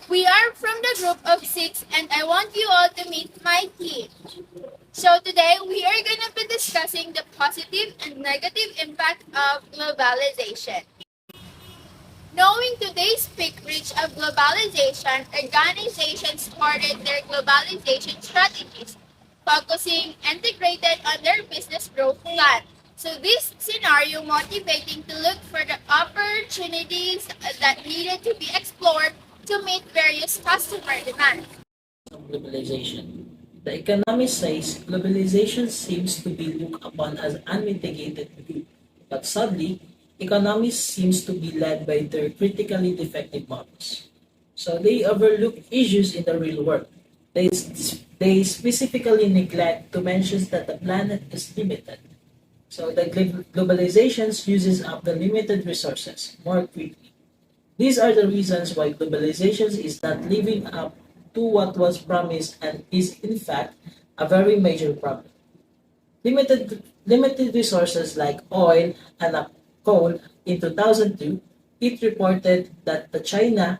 We are from the group of 6 and I want you all to meet my team. So today we are going to be discussing the positive and negative impact of globalization. Knowing today's peak reach of globalization, organizations started their globalization strategies, focusing integrated on their business growth plan. So this scenario motivating to look for the opportunities that needed to be explored to meet various customer demands. Of globalization. The economist says globalization seems to be looked upon as unmitigated good, but sadly, economists seems to be led by their critically defective models. So they overlook issues in the real world. They specifically neglect to mention that the planet is limited. So the globalizations uses up the limited resources more quickly. These are the reasons why globalization is not living up to what was promised and is in fact a very major problem. Limited resources like oil and coal in 2002, it reported that the China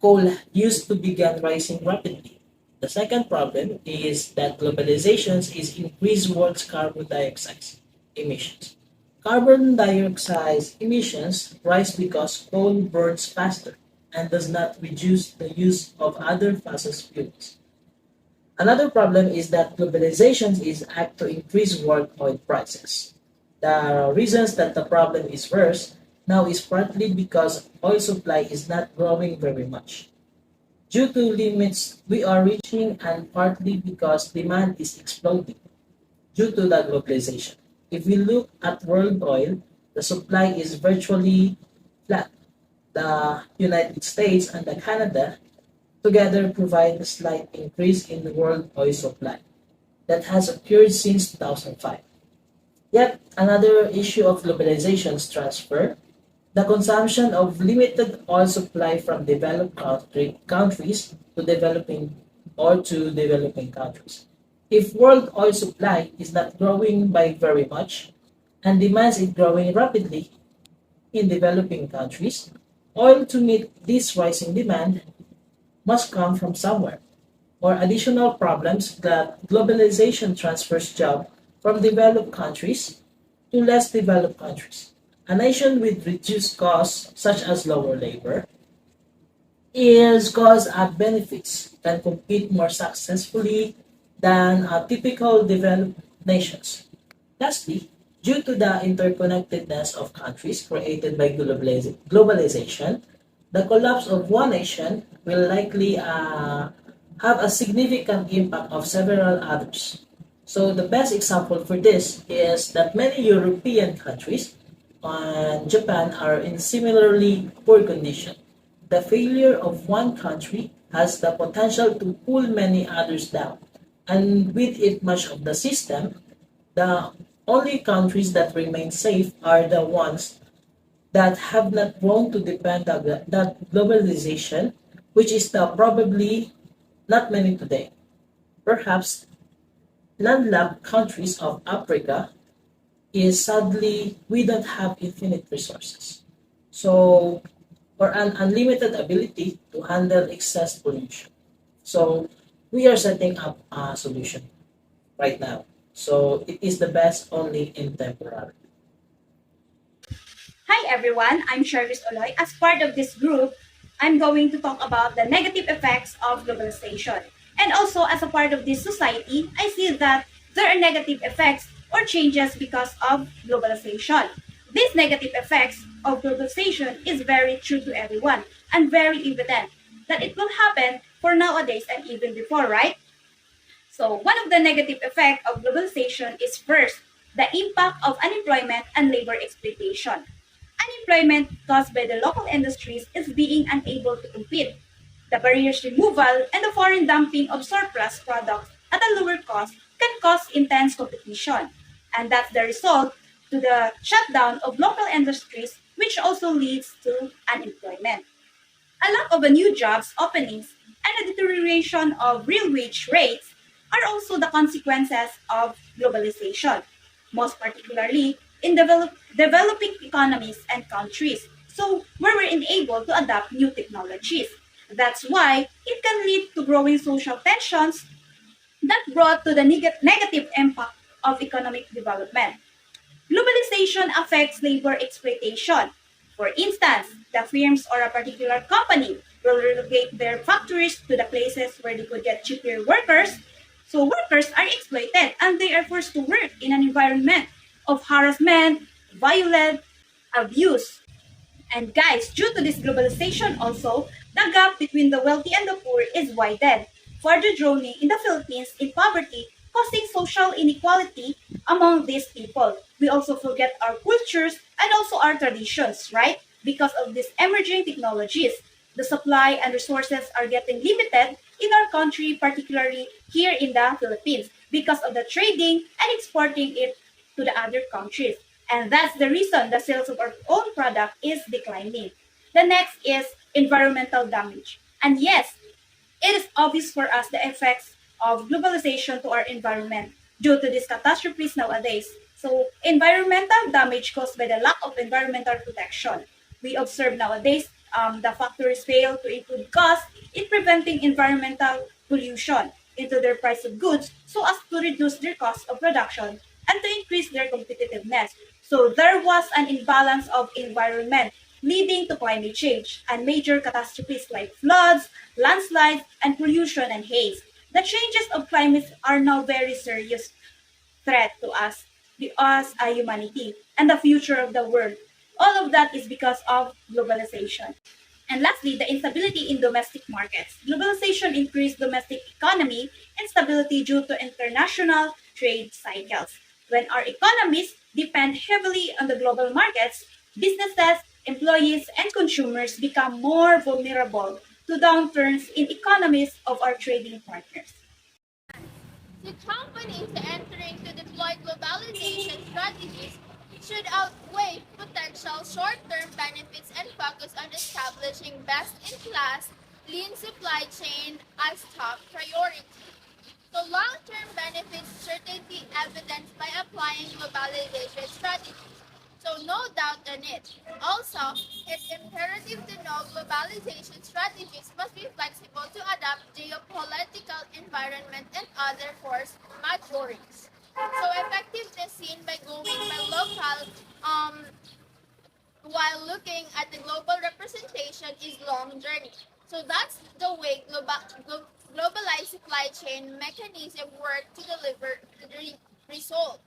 coal used to begin rising rapidly. The second problem is that globalization is increased world's carbon dioxide emissions. Carbon dioxide emissions rise because coal burns faster and does not reduce the use of other fossil fuels. Another problem is that globalization is apt to increase world oil prices. The reasons that the problem is worse now is partly because oil supply is not growing very much. Due to limits we are reaching and partly because demand is exploding due to the globalization. If we look at world oil, the supply is virtually flat. The United States and the Canada together provide a slight increase in the world oil supply that has occurred since 2005. Yet another issue of globalization's transfer, the consumption of limited oil supply from countries to developing countries. If world oil supply is not growing by very much and demand is growing rapidly in developing countries, oil to meet this rising demand must come from somewhere. Or additional problems that globalization transfers jobs from developed countries to less developed countries. A nation with reduced costs, such as lower labor, is cause benefits can compete more successfully than typical developed nations. Lastly, due to the interconnectedness of countries created by globalization, the collapse of one nation will likely have a significant impact of several others. So the best example for this is that many European countries and Japan are in similarly poor condition. The failure of one country has the potential to pull many others down, and with it much of the system, the only countries that remain safe are the ones that have not grown to depend on that globalization, which is probably not many today. Perhaps landlocked countries of Africa is sadly we don't have infinite resources. So or an unlimited ability to handle excess pollution. So we are setting up a solution right now. So it is the best only in temporary. Hi everyone, I'm Shervis Oloy. As part of this group, I'm going to talk about the negative effects of globalization. And also, as a part of this society, I see that there are negative effects or changes because of globalization. These negative effects of globalization is very true to everyone and very evident that it will happen for nowadays and even before, right? So one of the negative effects of globalization is first, the impact of unemployment and labor exploitation. Unemployment caused by the local industries is being unable to compete. The barriers removal and the foreign dumping of surplus products at a lower cost can cause intense competition. And that's the result to the shutdown of local industries, which also leads to unemployment. A lack of new jobs openings and a deterioration of real wage rates are also the consequences of globalization, most particularly in developing economies and countries. So, where we're unable to adapt new technologies. That's why it can lead to growing social tensions that brought to the negative impact of economic development. Globalization affects labor exploitation. For instance, the firms or a particular company will relocate their factories to the places where they could get cheaper workers. So workers are exploited and they are forced to work in an environment of harassment, violence, abuse. And guys, due to this globalization also, the gap between the wealthy and the poor is widened, further drowning in the Philippines in poverty, causing social inequality among these people. We also forget our cultures and also our traditions, right? Because of these emerging technologies, the supply and resources are getting limited in our country, particularly here in the Philippines, because of the trading and exporting it to the other countries. And that's the reason the sales of our own product is declining. The next is environmental damage. And yes, it is obvious for us the effects of globalization to our environment due to these catastrophes nowadays. So, environmental damage caused by the lack of environmental protection. We observe nowadays the factories fail to include costs in preventing environmental pollution into their price of goods so as to reduce their cost of production and to increase their competitiveness. So there was an imbalance of environment leading to climate change and major catastrophes like floods, landslides, and pollution and haze. The changes of climate are now very serious threat to us, humanity, and the future of the world. All of that is because of globalization. And lastly, the instability in domestic markets. Globalization increased domestic economy instability due to international trade cycles. When our economies depend heavily on the global markets, businesses, employees, and consumers become more vulnerable to downturns in economies of our trading partners. The companies entering to deploy globalization strategies should outweigh potential short-term benefits and focus on establishing best-in-class lean supply chain as top priority. So long-term benefits certainly evidenced by applying globalization strategies. So no doubt on it. Also, it's imperative to know globalization strategies must be flexible to adapt geopolitical environment and other force majeures. So effectiveness seen by going by local while looking at the global representation is long journey. So that's the way globalized supply chain mechanism work to deliver the result.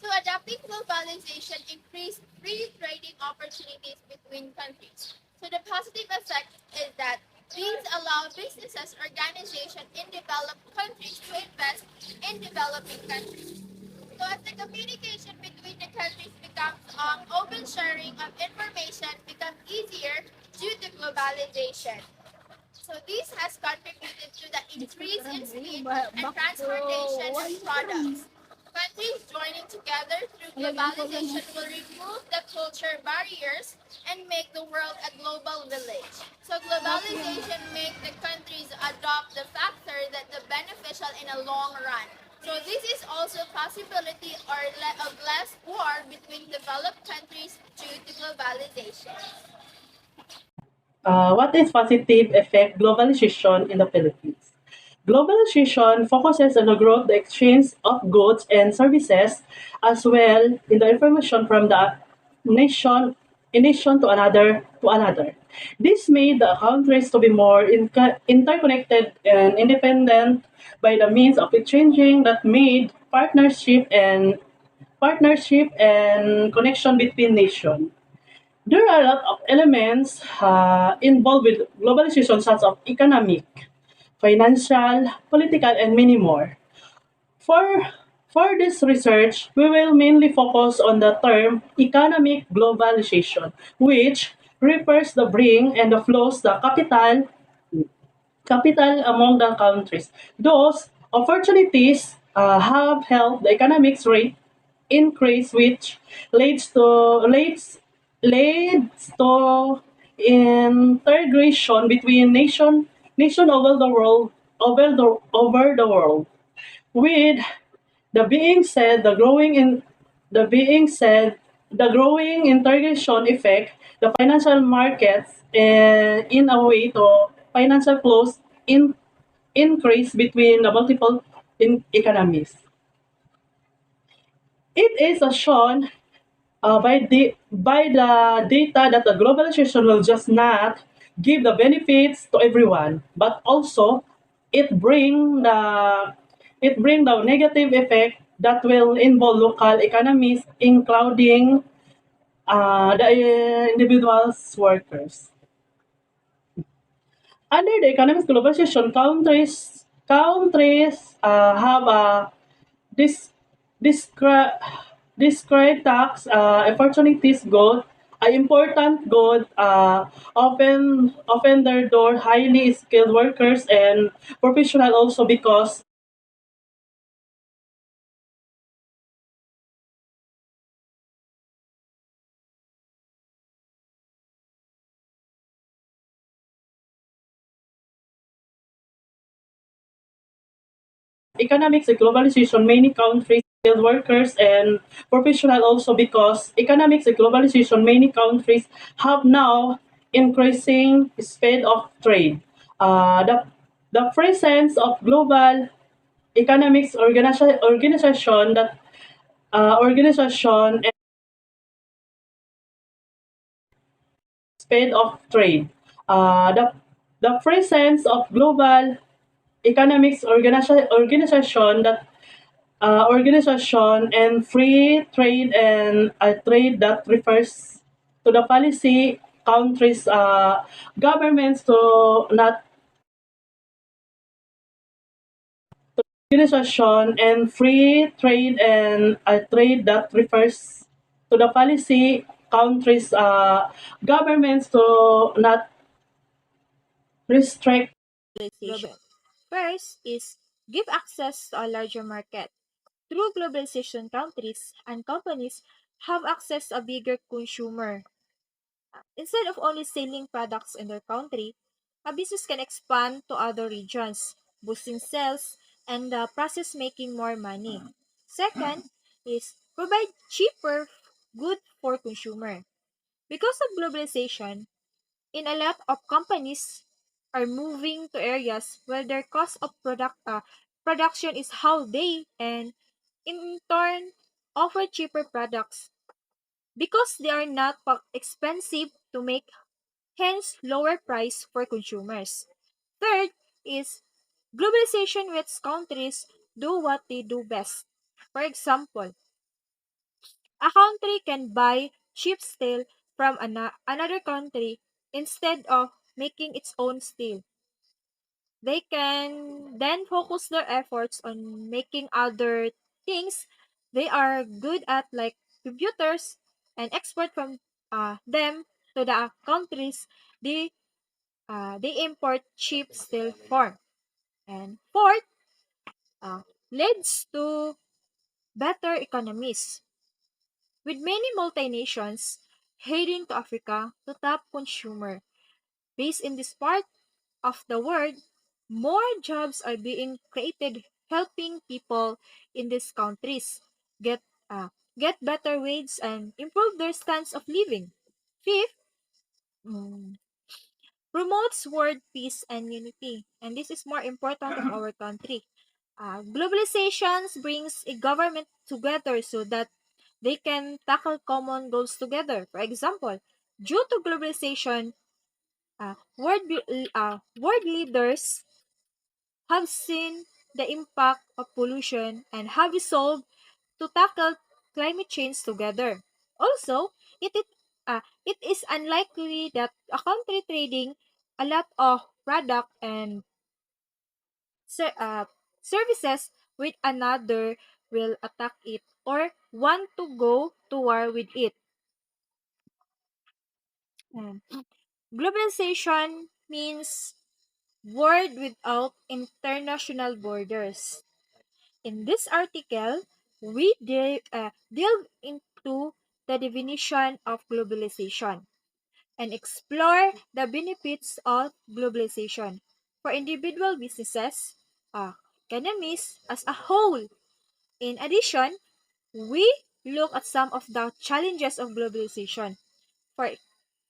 So adapting globalization increase free trading opportunities between countries. So the positive effect is that these allow businesses, organizations in developed countries to invest in developing countries. So as the communication between the countries becomes open sharing of information becomes easier due to globalization. So this has contributed to the increase in speed and transportation of products. Countries joining together through globalization will remove the culture barriers and make the world a global village. So globalization makes the countries adopt the factor that the beneficial in a long run. So this is also possibility of less war between developed countries due to globalization. What is positive effect globalization in the Philippines? Globalization focuses on the growth, the exchange of goods and services, as well in the information from the nation, a nation to another. This made the countries to be more interconnected and independent by the means of exchanging that made partnership and connection between nations. There are a lot of elements involved with globalization, such as economic, financial, political, and many more. For, for this research, we will mainly focus on the term economic globalization, which refers the bring and the flows the capital among the countries. Those opportunities have helped the economics rate increase, which leads to leads leads to integration between nation over the world. With the being said, the being said, the growing integration effect the financial markets in a way to financial flows increase between the multiple economies. It is shown by the data that the globalization will just not give the benefits to everyone, but also it bring the it bring the negative effect that will involve local economies, including the individuals workers. Under the economic globalization, countries have a this discrete discrete tax opportunities good important good open their door highly skilled workers and professional also because economics and globalization many countries skilled workers and professional also because economics and globalization many countries have now increasing speed of trade. The presence of global economics organization that organization and speed of trade. The presence of global economics organization that organization and free trade and trade that refers to the policy countries governments to not organization and free trade and trade that refers to the policy countries governments to not restrict Globalization. First is give access to a larger market. Through globalization, countries and companies have access to a bigger consumer. Instead of only selling products in their country, a business can expand to other regions, boosting sales and the process making more money. Second is provide cheaper good for consumer. Because of globalization, in a lot of companies are moving to areas where their cost of production is how they and in turn offer cheaper products because they are not expensive to make, hence lower price for consumers. Third is globalization lets countries do what they do best. For example, a country can buy cheap steel from another country instead of making its own steel. They can then focus their efforts on making other things they are good at, like computers, and export from them to the countries they they import cheap steel from. And fourth, leads to better economies. With many multinations heading to Africa to tap consumer based in this part of the world, more jobs are being created helping people in these countries get get better wages and improve their standards of living. Fifth, mm, promotes world peace and unity. And this is more important of our country. Globalization brings a government together so that they can tackle common goals together. For example, due to globalization, world leaders have seen the impact of pollution and have resolved to tackle climate change together. Also, it is unlikely that a country trading a lot of product and ser- uh, services with another will attack it or want to go to war with it. Um, Globalization means world without international borders. In this article, we delve into the definition of globalization and explore the benefits of globalization for individual businesses, uh, economies as a whole. In addition, we look at some of the challenges of globalization for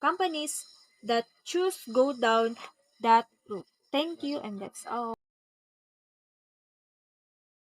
companies that choose go down that route. Thank you, and that's all.